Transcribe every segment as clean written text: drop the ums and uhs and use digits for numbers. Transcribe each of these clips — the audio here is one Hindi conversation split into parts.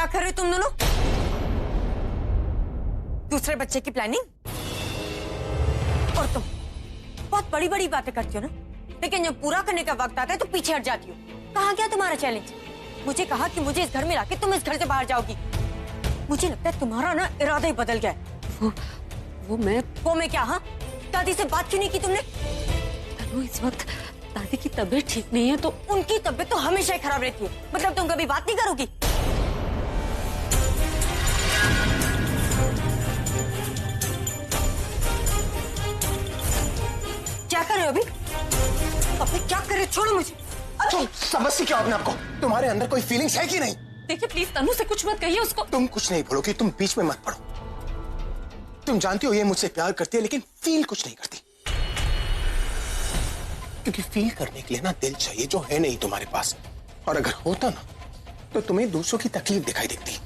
क्या कर रहे हो तुम दोनों? दूसरे बच्चे की प्लानिंग? और तुम बहुत बड़ी बड़ी बातें करती हो ना, लेकिन जब पूरा करने का वक्त आता है तो पीछे हट जाती हो। कहाँ गया तुम्हारा चैलेंज? मुझे कहा कि मुझे इस घर में लाके तुम इस घर से बाहर जाओगी। मुझे लगता है तुम्हारा ना इरादा ही बदल गया है। वो मैं क्या? हाँ, दादी से बात क्यों नहीं की तुमने? तनु, इस वक्त दादी की तबीयत ठीक नहीं है तो। उनकी तबीयत तो हमेशा ही खराब रहती है, मतलब तुम कभी बात नहीं करोगी? क्या कर रहे हो अभी? अभी क्या कर रहे हो? छोड़ो मुझे। तुम समझती क्या अपने आपको? तुम्हारे अंदर कोई फीलिंग्स है कि नहीं? देखिए प्लीज तनु से कुछ मत कहिए उसको। तुम कुछ नहीं बोलोगी, तुम बीच में मत पड़ो। तुम जानती हो ये मुझसे प्यार करती है लेकिन फील कुछ नहीं करती, क्योंकि फील करने के लिए ना दिल चाहिए जो है नहीं तुम्हारे पास। और अगर होता ना तो तुम्हें दूसरों की तकलीफ दिखाई देती।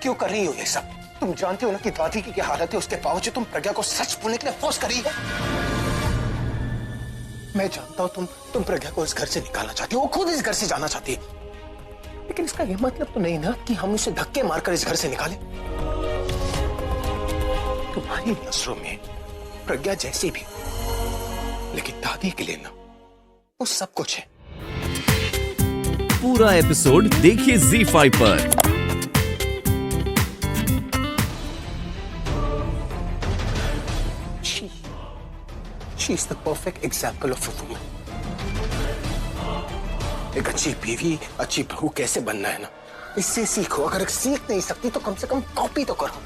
क्यों कर रही हो ये सब? तुम जानती हो ना कि दादी की क्या हालत है, उसके बावजूद तुम प्रज्ञा को सच बोलने के लिए फोर्स कर रही हो। मैं जानता हूं तुम प्रज्ञा को इस घर से निकालना चाहती हो, वो खुद इस घर से जाना चाहती है, लेकिन इसका ये मतलब तो नहीं ना कि हम उसे धक्के मारकर इस घर से निकालें। तुम्हारी नजरों में प्रज्ञा जैसी भी, लेकिन दादी के लिए ना वो सब कुछ है। पूरा एपिसोड देखिए ZEE5 पर। She is the perfect example of a woman. एक अच्छी बीवी, अच्छी बहू कैसे बनना है ना, इससे सीखो। अगर सीख नहीं सकती तो कम से कम कॉपी तो करो,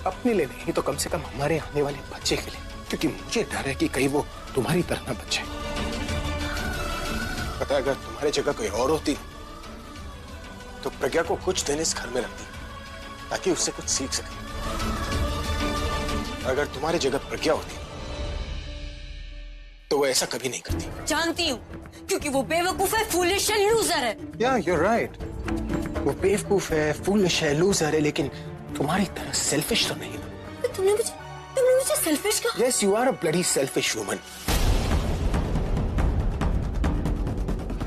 अपने लिए नहीं तो कम से कम हमारे आने वाले बच्चे के लिए, क्योंकि मुझे डर है कि कहीं वो तुम्हारी तरह ना बच्चे। पता है, अगर तुम्हारी जगह कोई और होती तो प्रज्ञा को कुछ दिन इस घर में रखती ताकि उससे कुछ सीख सके। अगर तुम्हारी जगह प्रज्ञा होती तो वो ऐसा कभी नहीं करती। जानती हूँ, क्योंकि वो बेवकूफ है, फूलिश है, लूजर है। Yeah, you're right. वो बेवकूफ है, फूलिश है, लूजर है, लेकिन तुम्हारी तरह सेल्फिश तो नहीं है। तुमने मुझे सेल्फिश कहा? Yes, you are a bloody selfish woman.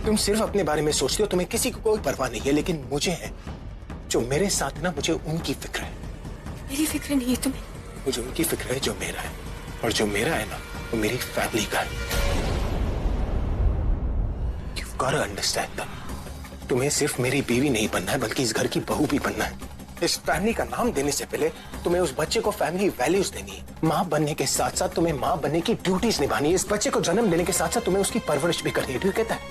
तुम सिर्फ अपने बारे में सोचते हो, तुम्हें किसी को कोई परवाह नहीं है, लेकिन मुझे है। जो मेरे साथ ना, मुझे उनकी फिक्र है। मेरी फिक्र नहीं है तुम्हें? मुझे उनकी फिक्र है जो मेरा है, और जो मेरा है ना वो मेरी फैमिली का है। You've got to understand that. तुम्हें सिर्फ मेरी बीवी नहीं बनना है, बल्कि इस घर की बहू भी बनना है। इस फैमिली का नाम देने से पहले तुम्हें उस बच्चे को फैमिली वैल्यूज देनी है। माँ बनने के साथ साथ तुम्हें माँ बनने की ड्यूटीज निभानी है। इस बच्चे को जन्म देने के साथ साथ तुम्हें उसकी परवरिश भी करनी है। ठीक कहता है?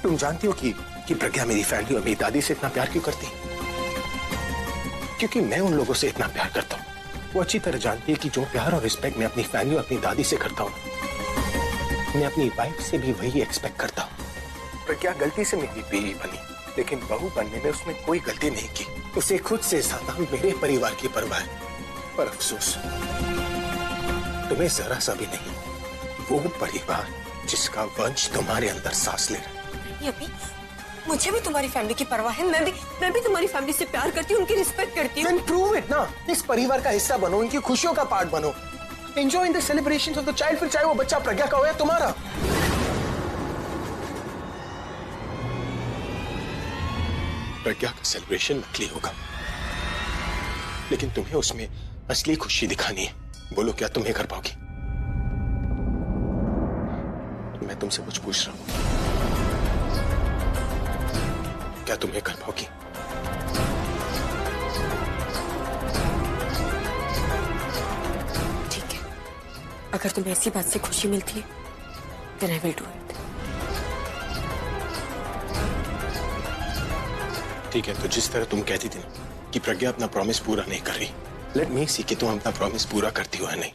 तुम जानती हो कि प्रज्ञा मेरी फैमिली और मेरी दादी से इतना प्यार क्यों करती है? क्योंकि मैं उन लोगों से इतना प्यार करता हूँ। वो अच्छी तरह जानती है कि जो प्यार और रिस्पेक्ट मैं अपनी फैमिली और अपनी दादी से करता हूँ, मैं अपनी वाइफ से भी वही एक्सपेक्ट करता हूँ। प्रज्ञा गलती से मेरी बीवी बनी, लेकिन बहू बनने में उसने कोई गलती नहीं की। उसे खुद से ज्यादा मेरे परिवार की परवाह है। पर अफसोस, तुम्हें जरा सा भी नहीं। वो परिवार जिसका वंश तुम्हारे अंदर सांस ले रहा है। अभी मुझे भी तुम्हारी फैमिली की परवाह है। मैं भी तुम्हारी फैमिली से प्यार करती हूँ, उनकी रिस्पेक्ट करती हूँ। Then prove it ना। इस परिवार का हिस्सा बनो, इनकी खुशियों का पार्ट बनो। Enjoy the celebrations of the child, फिर चाहे वो बच्चा प्रज्ञा का हो या तुम्हारा। प्रज्ञा का सेलिब्रेशन नकली होगा, लेकिन तुम्हें उसमें असली खुशी दिखानी है। बोलो, क्या तुम्हें कर पाओगी? मैं तुमसे कुछ पूछ रहा हूं, क्या तुम्हें कर पाओगी? ठीक है, अगर तुम्हें ऐसी बात से खुशी मिलती है, then I will do it. ठीक है, तो जिस तरह तुम कहती थी ना कि प्रज्ञा अपना प्रॉमिस पूरा नहीं कर रही, लेट मी सी कि तुम अपना प्रॉमिस पूरा करती हो या नहीं।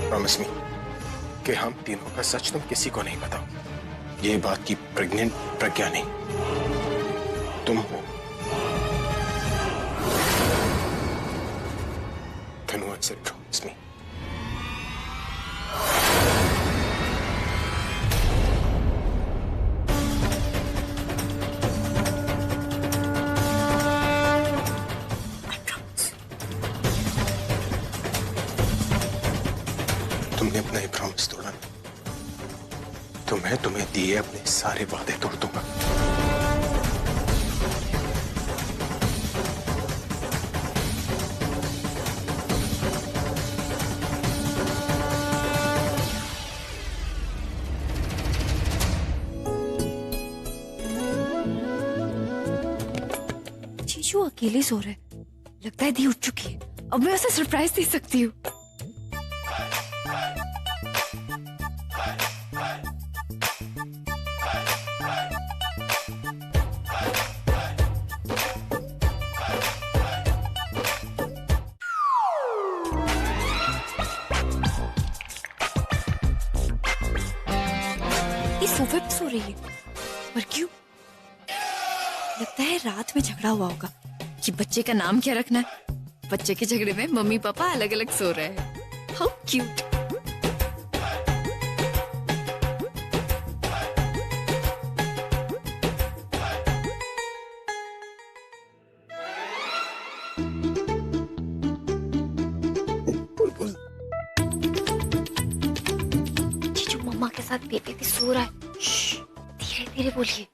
प्रॉमिस मी कि हम तीनों का सच तुम किसी को नहीं बताओ। ये बात की प्रेग्नेंट प्रज्ञा नहीं, तुम हो। Can you answer, promise me? Promise तोड़ा ना, तो मैं तुम्हें दिए अपने सारे वादे तोड़ दूंगा। जीजू अकेले सो रहे, लगता है दी उठ चुकी है। अब मैं उसे सरप्राइज दे सकती हूँ। ये सोफे पे सो रही है, पर क्यों? लगता है रात में झगड़ा हुआ होगा कि बच्चे का नाम क्या रखना है। बच्चे के झगड़े में मम्मी पापा अलग अलग सो रहे हैं। How cute. जीजू मम्मा के साथ बेबी भी सो रहा है। धीरे धीरे बोलिए।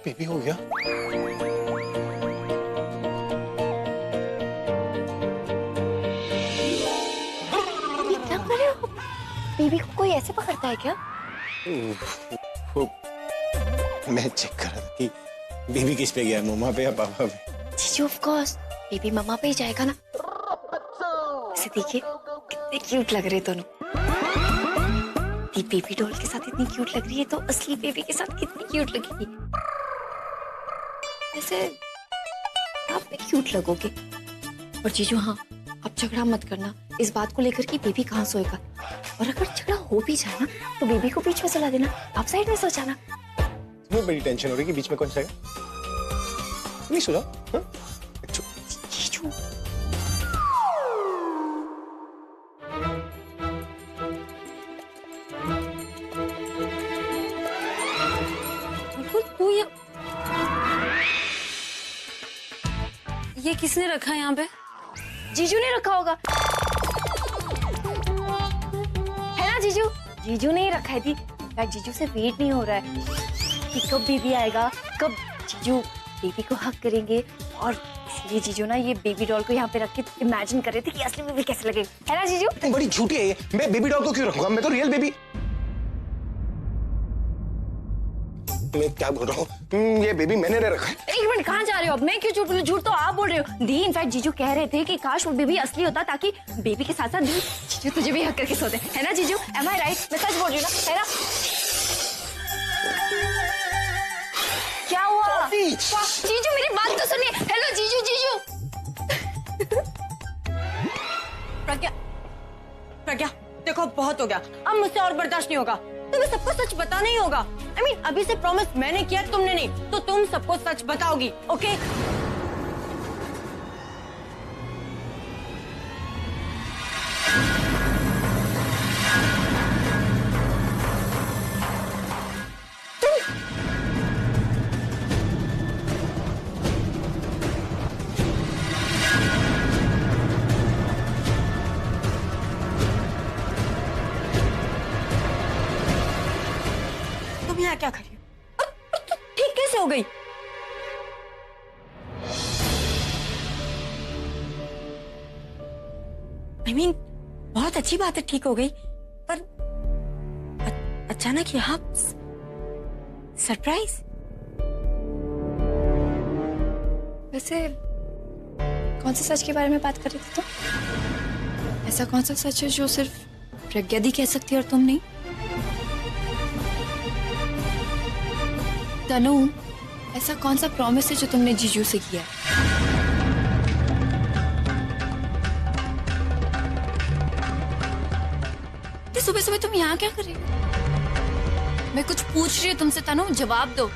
बेबी हो गया? क्या कर रहे हो? बेबी को कोई ऐसे पकड़ता है क्या? वो मैं चेक कर रहा था कि बेबी किस पे गया, मम्मा पे या पापा पे। जीजू ऑफ कोर्स बेबी मम्मा पे ही जाएगा ना। ऐसे देखिए कितने क्यूट लग रहे दोनों। दी बेबी डॉल के साथ इतनी क्यूट लग रही है तो असली बेबी के साथ कितनी क्यूट लगेगी। ऐसे आप भी क्यूट लगोगे। और जीजू हाँ, अब झगड़ा मत करना इस बात को लेकर कि बेबी कहाँ सोएगा। और अगर झगड़ा हो भी जाए ना तो बेबी को बीच में सुला देना, आप साइड में सो जाना। तुम्हें बड़ी टेंशन हो रही है कि बीच में कौन जाएगा? नहीं सो जाओ। हाँ? जीजू तू ये किसने रखा है यहाँ पे? जीजू ने रखा होगा, है ना जीजू? जीजू ने ही रखा है। दी जीजू से वेट नहीं हो रहा है कि कब बेबी आएगा, कब जीजू बेबी को हक करेंगे। और इसलिए जीजू ना ये बेबी डॉल को यहाँ पे रख के इमेजिन कर रहे थे कि असली बेबी कैसे लगेगा, है ना जीजू? बड़ी झूठी है ये। मैं बेबी डॉल को क्यों रखूंगा? मैं तो रियल बेबी। मैं क्या बोल रहा हूँ? ये बेबी मैंने नहीं रखा है। एक मिनट, कहाँ जा रहे हो अब? मैं क्यों झूठ बोलूं? झूठ तो आप बोल रहे हो। दी इनफैक्ट जीजू कह रहे थे कि काश वो बेबी असली होता ताकि बेबी के साथ साथ दी जीजू तुझे भी हक करके सोते, है ना जीजू? एम आई राइट? मैं सच बोल रही हूँ ना, है ना? क्या हुआ? जीजू मेरी बात तो सुनिए। हेलो जीजू, जीजू। प्रज्ञा, प्रज्ञा देखो बहुत हो गया, अब मुझसे और बर्दाश्त नहीं होगा। तुम्हें सबको सच बताना ही होगा। I mean, अभी से प्रॉमिस मैंने किया, तुमने नहीं, तो तुम सबको सच बताओगी, ओके? तुम यहाँ क्या कर रही हो? ठीक कैसे हो गई? I mean, बहुत अच्छी बात है ठीक हो गई, पर अचानक यहाँ सरप्राइज। वैसे कौन से सच के बारे में बात कर रही थी तुम? ऐसा कौन सा सच है जो सिर्फ प्रज्ञा दी कह सकती है और तुम नहीं? तनु, ऐसा कौन सा प्रॉमिस है जो तुमने जीजू से किया? सुबह सुबह तुम यहाँ क्या कर रही हो? मैं कुछ पूछ रही हूँ तुमसे तनु, जवाब दो।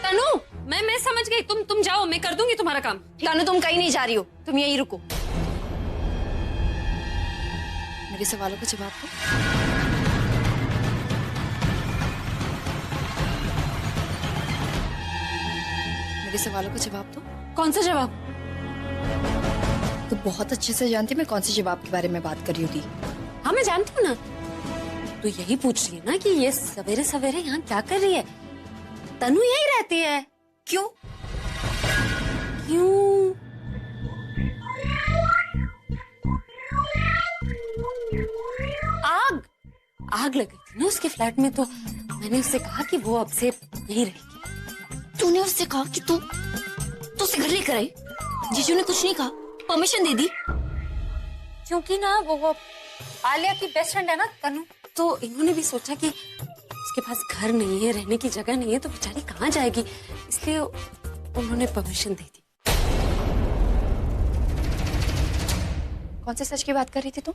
तनु, मैं समझ गई। तुम जाओ, मैं कर दूंगी तुम्हारा काम। तनु तुम कहीं नहीं जा रही हो, तुम यहीं रुको। मेरे सवालों का जवाब दो। मेरे मेरे सवालों का जवाब दो। कौन सा जवाब? तो बहुत अच्छे से जानती मैं कौन से जवाब के बारे में बात कर रही हूँ दी। हाँ मैं जानती हूँ ना। तो यही पूछ रही है ना कि ये सवेरे सवेरे यहाँ क्या कर रही है? तनु यही रहती है। क्यों? क्यों? आग लगी थी ना उसके फ्लैट में, तो मैंने उससे कहा कि वो अब से यहीं रहेगी। तूने उससे कहा कि तू उसे घर लेकर आई? जीजू ने कुछ नहीं कहा, परमिशन दे दी? क्योंकि ना वो आलिया की बेस्ट फ्रेंड है ना तनु, तो इन्होंने भी सोचा कि उसके पास घर नहीं है, रहने की जगह नहीं है, तो बेचारी कहाँ जाएगी, इसलिए उन्होंने परमिशन दे दी। कौन से सच की बात कर रही थी तुम?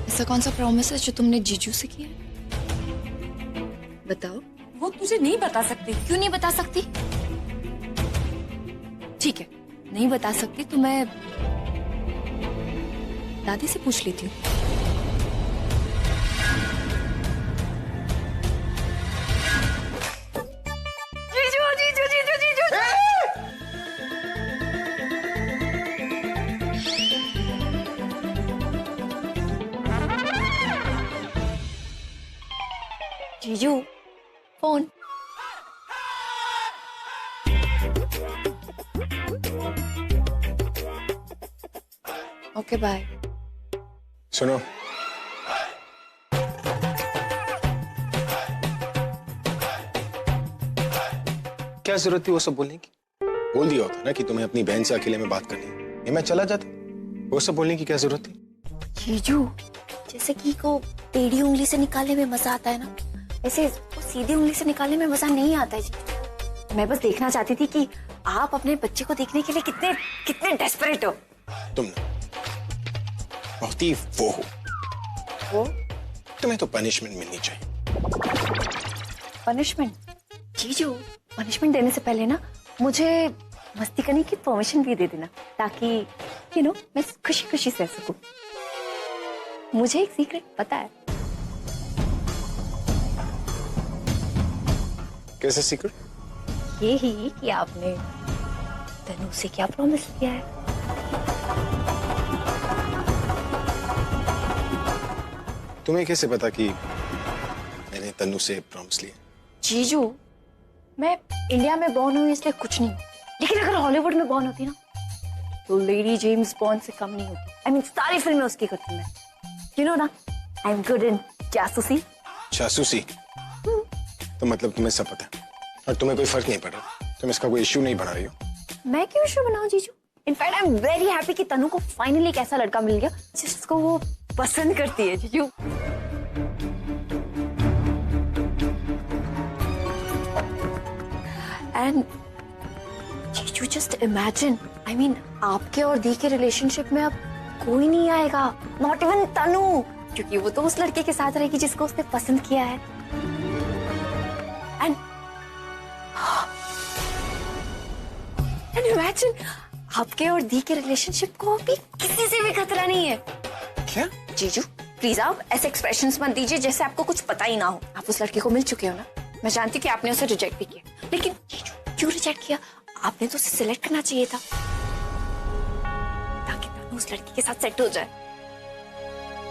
ऐसा कौन सा प्रॉमिस है जो तुमने जीजू से किया है? बताओ। वो तुझे नहीं बता सकती। क्यों नहीं बता सकती? ठीक है, नहीं बता सकती तो मैं दादी से पूछ लेती हूँ। जीजू जीजू जीजू जीजू जीजू फोन। Okay bye. सुनो, क्या जरूरत थी वो सब बोलने की? बोल दिया होता ना कि तुम्हें अपनी बहन से अकेले में बात करनी है, ये मैं चला जाता। वो सब बोलने की क्या जरूरत थी? जीजू, जैसे घी को टेढ़ी उंगली से निकालने में मजा आता है ना, ऐसे वो सीधी उंगली से निकालने में मजा नहीं आता है जी। मैं बस देखना चाहती थी कि आप अपने बच्चे को देखने के लिए कितने कितने डेस्परेट हो। तुम ना बहुत ही वो हो। वो तुम्हें तो पनिशमेंट मिलनी चाहिए। पनिशमेंट? जीजू, पनिशमेंट देने से पहले ना मुझे मस्ती करने की परमिशन भी दे देना, ताकि मैं खुशी खुशी सह सकूं। मुझे एक सीक्रेट पता है। कैसे सीक्रेट? ये ही कि आपने तनु से क्या प्रॉमिस किया है। तुम्हें कैसे पता कि मैंने तनु से प्रॉमिस लिया? जीजू, मैं इंडिया में बॉर्न हुई इसलिए कुछ नहीं, लेकिन अगर हॉलीवुड में बॉर्न होती ना तो लेडी जेम्स बॉन्ड से कम नहीं होती। I mean, सारी फिल्में उसकी करती मैं। You know ना, I'm good in जासूसी। जासूसी? तो मतलब तुम्हें सब पता है और तुम्हें कोई फर्क नहीं पड़ रहा, तुम इसका कोई इश्यू नहीं बना रही हो। मैं क्यों इश्यू बनाऊं जीजू? In fact I am very happy कि तनु को फाइनली एक ऐसा लड़का मिल गया जिसको वो पसंद करती है जीजू। एंड जीजू जस्ट इमेजिन, आई मीन आपके और दी के रिलेशनशिप में अब कोई नहीं आएगा, नॉट इवन तनु, क्योंकि वो तो उस लड़के के साथ रहेगी जिसको उसने पसंद किया है। एंड इमेजिन आपके और दी के रिलेशनशिप को अभी किसी से भी खतरा नहीं है। क्या? जीजू प्लीज आप ऐसे एक्सप्रेशंस मत दीजिए जैसे आपको कुछ पता ही ना हो। आप उस लड़के को मिल चुके हो ना, मैं जानती कि आपने उसे रिजेक्ट भी किया, लेकिन जीजू क्यों रिजेक्ट किया? आपने तो उसे सिलेक्ट करना चाहिए था ताकि तनु उस लड़की के साथ सेट हो जाए।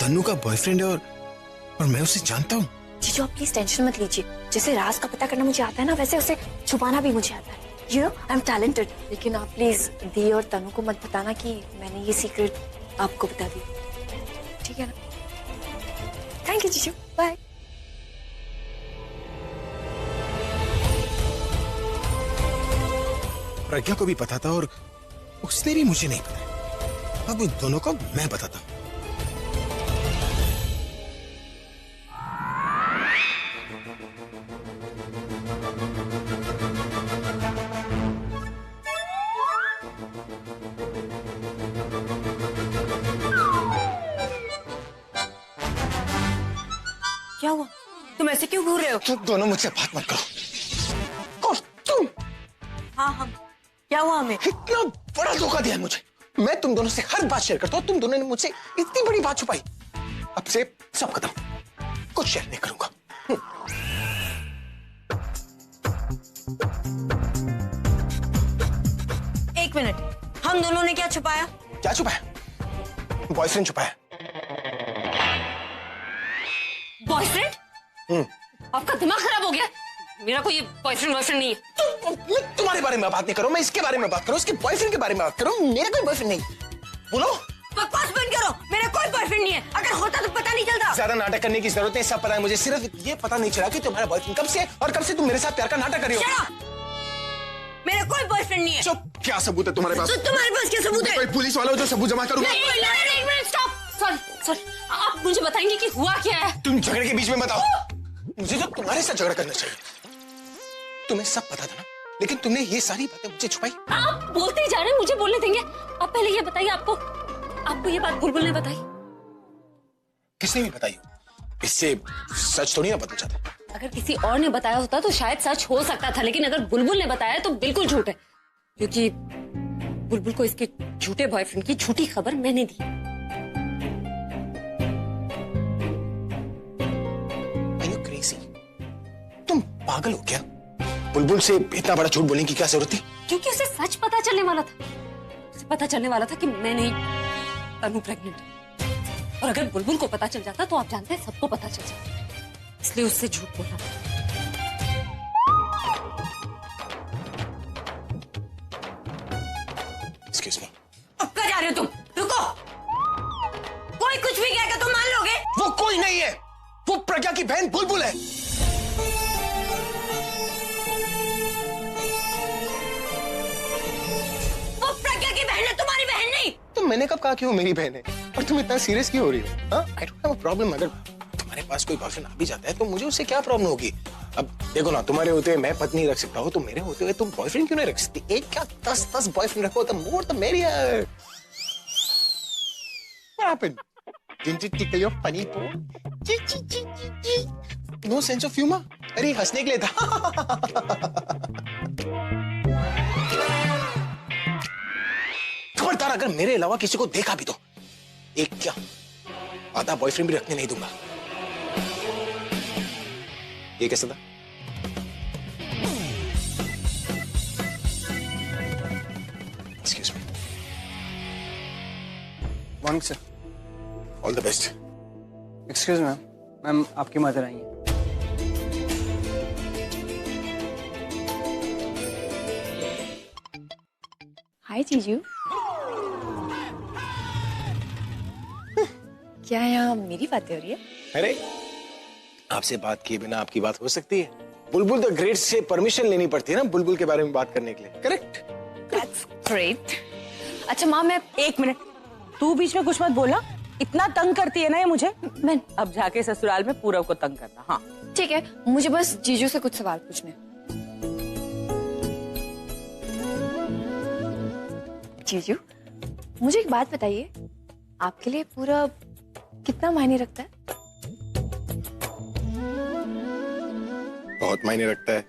तनु का बॉयफ्रेंड है और मैं उसे जानता हूँ। जीजू आप प्लीज टेंशन मत लीजिए, जैसे राज का पता करना मुझे आता है ना, वैसे उसे छुपाना भी मुझे आता है। You know I am talented. लेकिन आप प्लीज दी और तनु को मत बताना कि मैंने ये सीक्रेट आपको बता दी, ठीक है ना? थैंक यू जीजू, बाय। प्रज्ञा को भी पता था और उसने भी मुझे नहीं बताया। अब उन दोनों को मैं बताता हूँ। क्या हुआ? तुम ऐसे क्यों घूर रहे हो? तुम दोनों मुझसे बात मत करो। और तुम? हाँ हम, क्या हुआ हमें? इतना बड़ा धोखा दिया मुझे। मैं तुम दोनों से हर बात शेयर करता हूँ, तुम दोनों ने मुझसे इतनी बड़ी बात छुपाई। अब से सब खत्म, कुछ शेयर नहीं करूंगा। हम दोनों ने क्या छुपाया? क्या छुपाया? बॉयफ्रेंड छुपाया। बॉयफ्रेंड? आपका दिमाग खराब हो गया? मेरा कोई बॉयफ्रेंड नहीं है। मैं तुम्हारे बारे में बात नहीं करूं, मैं इसके बारे में बात करूं, इसके बॉयफ्रेंड के बारे में बात करूं। मेरा कोई बॉयफ्रेंड नहीं। बोलो। बकवास बंद करो, मेरा कोई बॉयफ्रेंड नहीं है। अगर होता तो पता नहीं चलता। ज्यादा नाटक करने की जरूरत नहीं, सब पता है मुझे। सिर्फ ये पता नहीं चला कि तुम्हारा बॉयफ्रेंड कब से और कब से तुम मेरे साथ प्यार का नाटक कर रही हो। मेरा कोई बॉयफ्रेंड नहीं है। चुप। क्या सबूत है तुम्हारे पास? तो तुम्हारे पास क्या सबूत है? कोई पुलिस वाला हो जो सबूत जमा करूंगा। एक मिनट स्टॉप। सॉरी, आप मुझे बताएंगे कि हुआ क्या है? तुम झगड़े के बीच में बताओ। मुझे तो तुम्हारे साथ झगड़ा करना चाहिए। तुम्हें सब पता था ना, लेकिन तुमने ये सारी बातें मुझे छुपाई। आप बोलते ही जा रहे हैं, मुझे बोलने देंगे? आप पहले ये बताइए, आपको ये बात बुलबुल ने बताई? किसने भी बताई? इससे सच थोड़ी ना पता चलता। अगर किसी और ने बताया होता तो शायद सच हो सकता था, लेकिन अगर बुलबुल ने बताया तो बिल्कुल झूठ है, क्योंकि बुलबुल को इसके झूठे बॉयफ्रेंड की झूठी खबर मैंने दी। तुम पागल हो क्या? बुलबुल से इतना बड़ा झूठ बोलने की क्या जरूरत थी? क्योंकि उसे सच पता चलने वाला था। उसे पता चलने वाला था कि मैं नहीं, तनु प्रेग्नेंट है। और अगर बुलबुल को पता चल जाता तो आप जानते हैं सबको पता चल जाता, इसलिए उससे झूठ बोला। Excuse me. अब कहाँ जा रहे हो तुम? रुको। कोई कुछ भी कहेगा तो मान लोगे? वो कोई नहीं है, वो प्रज्ञा की बहन बुलबुल है। वो प्रज्ञा की बहन है, तुम्हारी बहन नहीं। तो मैंने कब कहा कि वो मेरी बहन है? और तुम इतना सीरियस क्यों हो रही हो? I don't have a problem. अगर तुम्हारे पास कोई बॉयफ्रेंड आ भी जाता है तो मुझे उससे क्या प्रॉब्लम होगी? अब देखो ना, तुम्हारे होते हुए मैं पत्नी रख सकता हूँ, तो मेरे होते हुए तुम बॉयफ्रेंड क्यों नहीं रख सकती? एक क्या 10 बॉयफ्रेंड रखो, तो more the merrier. What happened? Didn't it tickle your funny bone? No sense of humor? अरे हंसने के लिए था। खबरदार, अगर मेरे अलावा किसी को देखा भी तो एक क्या आधा बॉयफ्रेंड भी रखने नहीं दूंगा। ये कैसा था? Excuse me. Morning sir. All the best. Excuse ma'am, ma'am आपकी मदर आई है। हाय जीजू। क्या यहाँ मेरी बातें हो रही है? अरे आपसे बात किए बिना आपकी बात हो सकती है? बुलबुल द ग्रेट से परमिशन लेनी पड़ती है ना बुलबुल के बारे में बात करने के लिए। करेक्ट? That's great. अच्छा माँ, मैं एक मिनट, तू बीच में कुछ मत बोलना। इतना तंग करती है ना ये मुझे। मैं अब जाके ससुराल में पूरब को तंग करना। हाँ ठीक है, मुझे बस जीजू से कुछ सवाल पूछने। जीजू, मुझे एक बात बताइए, आपके लिए पूरब कितना मायने रखता है? बहुत मायने रखता है,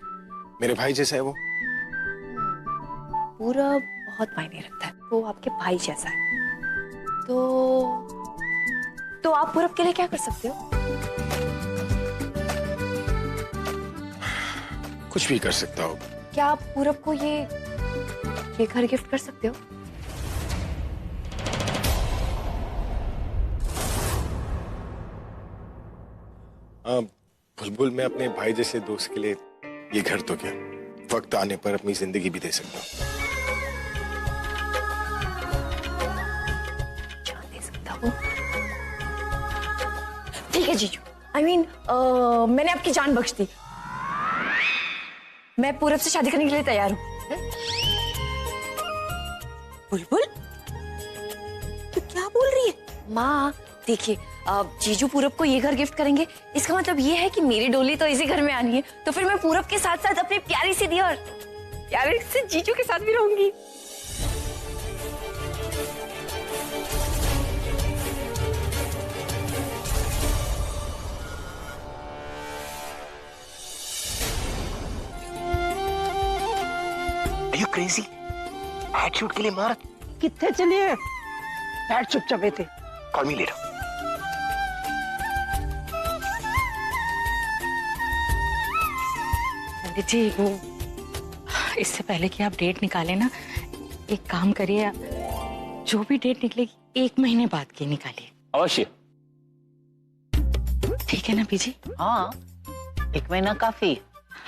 मेरे भाई जैसा है वो। पूरब बहुत मायने रखता है, वो आपके भाई जैसा है। तो आप पूरब के लिए क्या कर सकते हो? कुछ भी कर सकता हो। क्या आप पूरब को ये घर गिफ्ट कर सकते हो? बुलबुल, मैं अपने भाई जैसे दोस्त के लिए ये घर तो क्या, वक्त आने पर अपनी जिंदगी भी दे सकता हूँ। जान दे सकता हूँ? ठीक है जीजू, I mean, मैंने आपकी जान बख्श दी। मैं पूरब से शादी करने के लिए तैयार हूँ। बुलबुल, तू क्या बोल रही है? माँ देखिए, जीजू पूरब को ये घर गिफ्ट करेंगे, इसका मतलब ये है कि मेरी डोली तो इसी घर में आनी है, तो फिर मैं पूरब के साथ साथ अपनी प्यारी सी दी और प्यारे से जीजू के साथ भी रहूंगी। Are you crazy? हेडशॉट के लिए मार। कितने चलिए? बैठ चुपचाप थे। Call me later. पंडित जी, वो इससे पहले कि आप डेट निकालें ना, एक काम करिए, जो भी डेट निकलेगी 1 महीने बाद की निकालिए। अवश्य। ठीक है ना बीजी? हाँ, 1 महीना काफी है।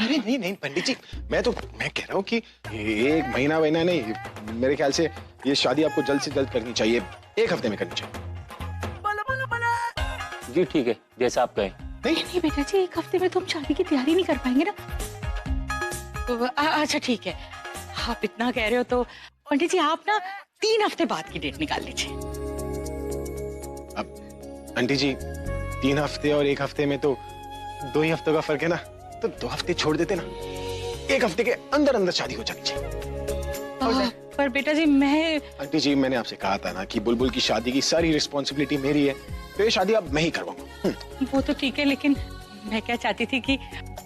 अरे नहीं नहीं पंडित जी, मैं कह रहा हूँ कि 1 महीना नहीं, मेरे ख्याल से ये शादी आपको जल्द से जल्द करनी चाहिए, 1 हफ्ते में करनी चाहिए। जी ठीक है, जैसा आप कहें। नहीं बेटा जी, 1 हफ्ते में तुम शादी की तैयारी नहीं कर पाएंगे ना। तो अच्छा ठीक है, आप इतना कह रहे हो तो पंडित जी आप ना 3 हफ्ते बाद की डेट निकाल लीजिए। अब आंटी जी 3 हफ्ते और 1 हफ्ते में तो 2 ही हफ्तों का फर्क है ना, तो 2 हफ्ते छोड़ देते ना, 1 हफ्ते के अंदर अंदर शादी हो जानी चाहिए। पर बेटा जी मैं आंटी जी, मैंने आपसे कहा था ना कि बुलबुल की शादी की सारी रिस्पॉन्सिबिलिटी मेरी है, तो ये शादी अब मैं ही करवाऊंगा। वो तो ठीक है, लेकिन मैं क्या चाहती थी कि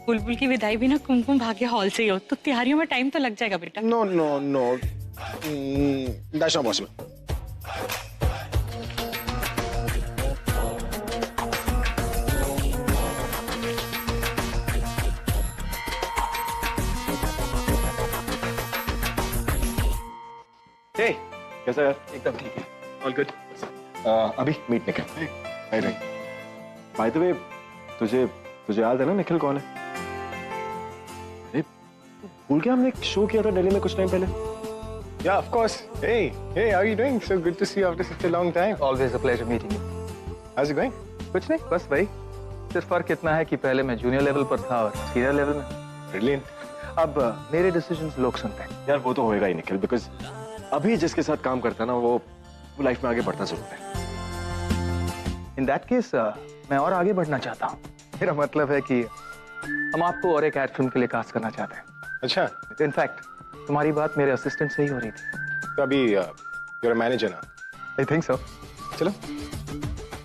बुलबुल की विदाई भी ना कुमकुम भाग्य हॉल से ही हो, तो तैयारियों में टाइम तो लग जाएगा बेटा। No no no, that's not possible. Hey, कैसा यार? एकदम ठीक है, ऑल गुड। अभी मीट निकल। हाय रे। बाय द वे, तुझे याद है ना निखिल कौन है? अरे भूल गया, हमने एक शो किया था दिल्ली में कुछ टाइम पहले। Yeah, of course. Hey, how are you doing? So good to see you after such a long time. Always a pleasure meeting you. How's it going? कुछ नहीं, बस भाई सिर्फ फर्क इतना है कि पहले मैं जूनियर लेवल पर था और सीनियर लेवल में। Brilliant. अब मेरे डिसीजंस लोग सुनते हैं। यार वो तो होएगा ही निखिल, बिकॉज अभी जिसके साथ काम करता है ना वो लाइफ में आगे बढ़ना जरूर है। इन दैट केस मैं और आगे बढ़ना चाहता हूँ। मेरा मतलब है कि हम आपको और एक एड फिल्म के लिए कास्ट करना चाहते हैं। अच्छा, इनफैक्ट तुम्हारी बात मेरे असिस्टेंट से ही हो रही थी। तो अभी you're a manager now. I think so. चलो,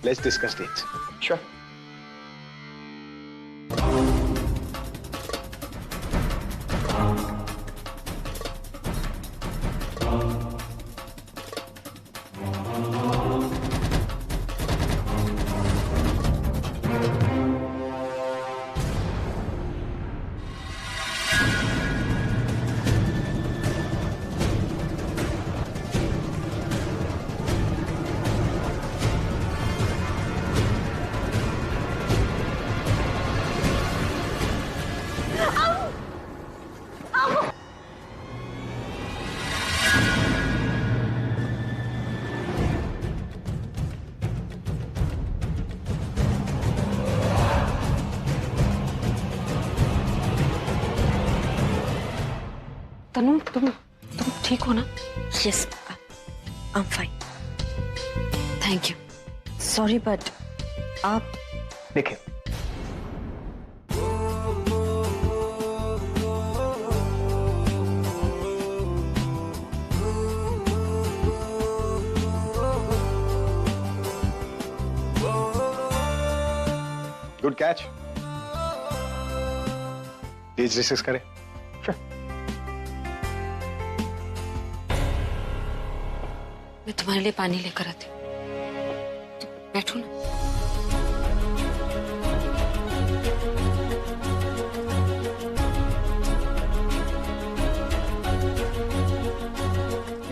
let's discuss dates. श्योर। तनु तुम ठीक हो ना? Yes, I'm fine. Thank you. Sorry, but आप देखिए, Good catch. Dates discuss करें? मैं तुम्हारे लिए पानी लेकर आती हूँ, तुम बैठो ना।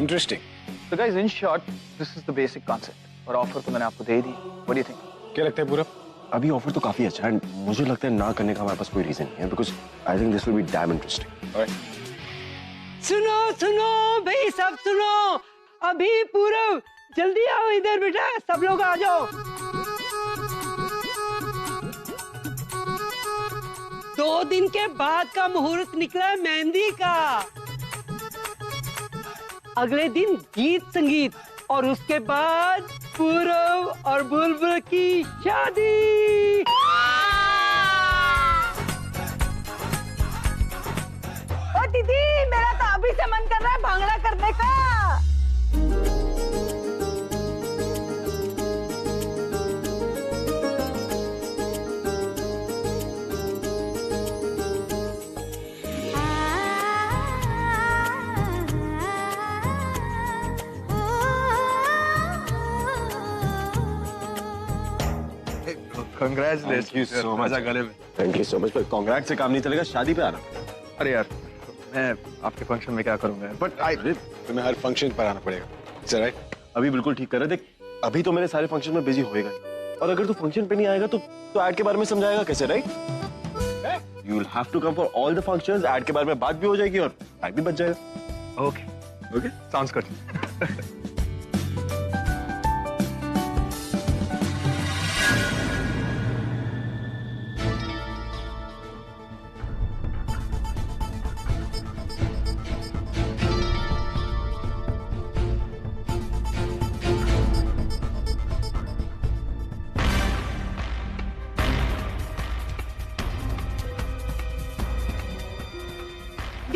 Interesting. So guys, in short, this is the basic concept. और ऑफर तो मैंने आपको दे दी। What do you think? क्या लगता है पूरा? अभी ऑफर तो काफी अच्छा है, मुझे लगता है ना करने का हमारे पास कोई रीजन नहीं है, because I think this will be dam interesting. सुनो सुनो भाई, सब सुनो, अभी पूरब जल्दी आओ इधर बेटा, सब लोग आ जाओ। 2 दिन के बाद का मुहूर्त निकला है मेहंदी का। अगले दिन गीत संगीत और उसके बाद पूरब और बुलबुल की शादी। ओ दीदी, मेरा तो अभी से मन कर रहा है भांगड़ा करने का। Congratulations. Thank you so much. Thank you so much. पर कांग्रेट से काम नहीं चलेगा, शादी पे आना। अरे यार, मैं आपके फंक्शन में क्या करूंगा? But I तुम्हें हर फंक्शन पर आना पड़ेगा। Is that right? अभी बिल्कुल ठीक कर रहा है। देख अभी तो मेरे सारे फंक्शन में बिजी होएगा ही। और अगर तू फंक्शन पे नहीं आएगा तो ऐड के बारे में समझाएगा कैसे, right? You will have to come for all the functions. Add के बारे में बात भी हो जाएगी और टाइम भी बच जाएगा। Okay okay, sounds good.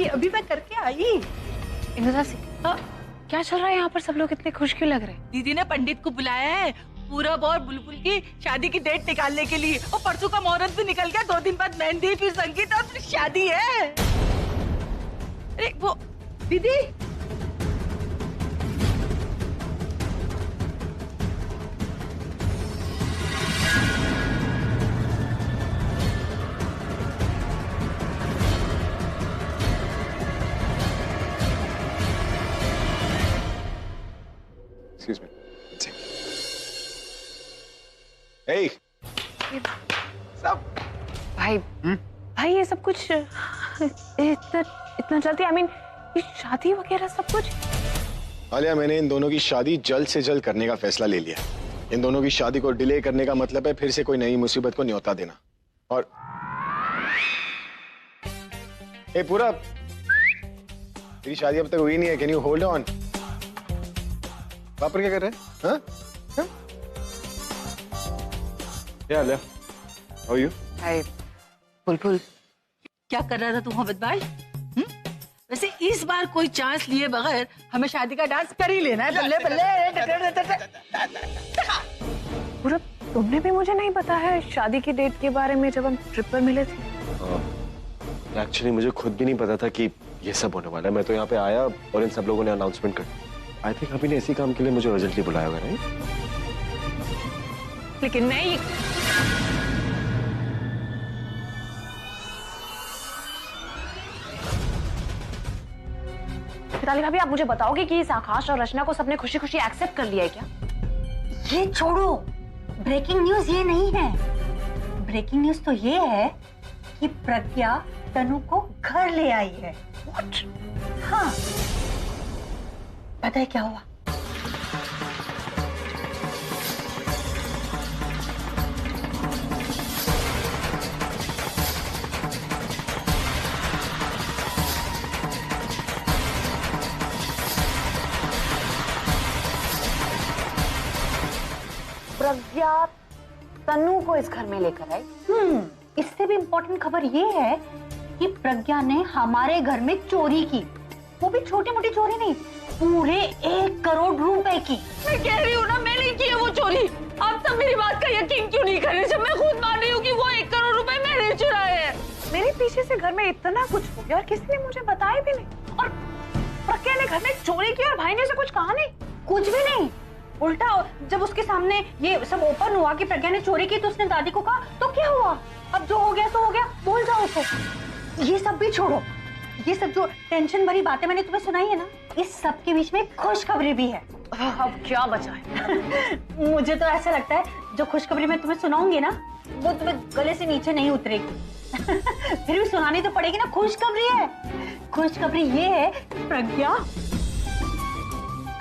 अभी मैं करके आई। इंदिरा सिंह, क्या चल रहा है यहाँ पर? सब लोग इतने खुश क्यों लग रहे हैं? दीदी ने पंडित को बुलाया है पूरब और बुलबुल की शादी की डेट निकालने के लिए। और परसों का मुहूर्त भी निकल गया, 2 दिन बाद मेहंदी, फिर संगीत और फिर शादी है। अरे वो दीदी, Excuse me. Hey. सब भाई भाई ये सब कुछ इतना जल्दी, आई मीन ये शादी वगैरह सब कुछ? आलिया, मैंने इन दोनों की शादी जल्द से जल्द करने का फैसला ले लिया। इन दोनों की शादी को डिले करने का मतलब है फिर से कोई नई मुसीबत को न्योता देना। और ए पूरा, तेरी शादी अब तक हुई नहीं है। Can you hold on? पापा क्या कर रहे हैं? हाँ? क्या आलिया, हाउ आर यू? हाय बुलबुल, क्या कर रहा था तू बदमाश? वैसे इस बार कोई चांस लिए बगैर हमें शादी का डांस कर ही लेना है। बल्ले बल्ले। पूरा तुमने भी मुझे नहीं बताया शादी की डेट के बारे में जब हम ट्रिप पर मिले थे? एक्चुअली मुझे खुद भी नहीं पता था कि ये सब होने वाला है। मैं तो यहाँ पे आया और इन सब लोगों ने अनाउंसमेंट कर दी। आई थिंक अभी ने इसी काम के लिए मुझे अर्जेंटली बुलाया होगा, राइट? लेकिन नहीं, मिताली भाभी आप मुझे बताओगे कि इस आकाश और रचना को सबने खुशी खुशी एक्सेप्ट कर लिया है क्या? ये छोड़ो, ब्रेकिंग न्यूज ये नहीं है। ब्रेकिंग न्यूज तो ये है कि प्रज्ञा तनु को घर ले आई है। What? हाँ, पता है क्या हुआ? प्रज्ञा तनु को इस घर में लेकर आई। इससे भी इम्पोर्टेंट खबर ये है कि प्रज्ञा ने हमारे घर में चोरी की। वो भी छोटी मोटी चोरी नहीं, पूरे 1 करोड़ रुपए की। मैं कह रही हूँ ना, मैंने की है वो चोरी। आप सब मेरी बात का यकीन क्यों नहीं कर रहे जब मैं खुद मान रही हूँ कि वो 1 करोड़ रुपए मैंने चुराए हैं। मेरे पीछे से घर में इतना कुछ हो गया और किसी ने मुझे बताया भी नहीं। और प्रज्ञा ने घर में चोरी की और भाई ने उसे कुछ कहा नहीं? कुछ भी नहीं, उल्टा जब उसके सामने ये सब ओपन हुआ कि प्रज्ञा ने चोरी की तो उसने दादी को कहा, तो क्या हुआ? अब जो हो गया सो हो गया, बोल जाओ उसे। ये सब भी छोड़ो, ये सब जो टेंशन भरी बातें मैंने तुम्हें सुनाई है ना, इस सब के बीच में खुशखबरी भी है। अब क्या बचा है? मुझे तो ऐसा लगता है जो खुशखबरी मैं तुम्हें सुनाऊंगी ना, वो तुम्हें गले से नीचे नहीं उतरेगी। फिर भी सुनानी तो पड़ेगी ना, खुशखबरी है। खुशखबरी ये है, प्रज्ञा,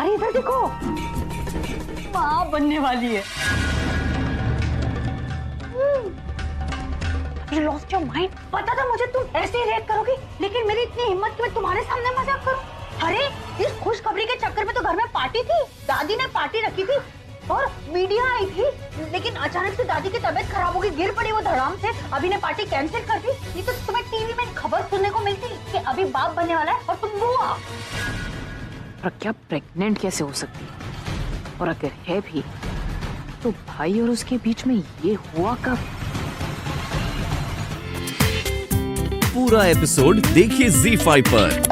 अरे इधर देखो, माँ बनने वाली है। You lost your mind? पता था मुझे तुम ऐसे ही रिएक्ट करोगी, लेकिन मेरी इतनी हिम्मत कि मैं तुम्हारे सामने मजाक करूं। अरे इस खुशखबरी के चक्कर में तो घर में पार्टी थी, दादी ने पार्टी रखी थी और मीडिया आई थी, लेकिन अचानक से दादी की तबीयत खराब हो गई, गिर पड़ी वो धड़ाम से। अभी ने पार्टी कैंसिल कर दी। ये तो तुम्हें टीवी में खबर सुनने को मिलती कि अभी बाप बनने वाला है और तुम बुआ। प्रज्ञा प्रेग्नेंट कैसे हो सकती है? और अगर है भी तो भाई और उसके बीच में ये हुआ कब? पूरा एपिसोड देखिए ZEE5 पर।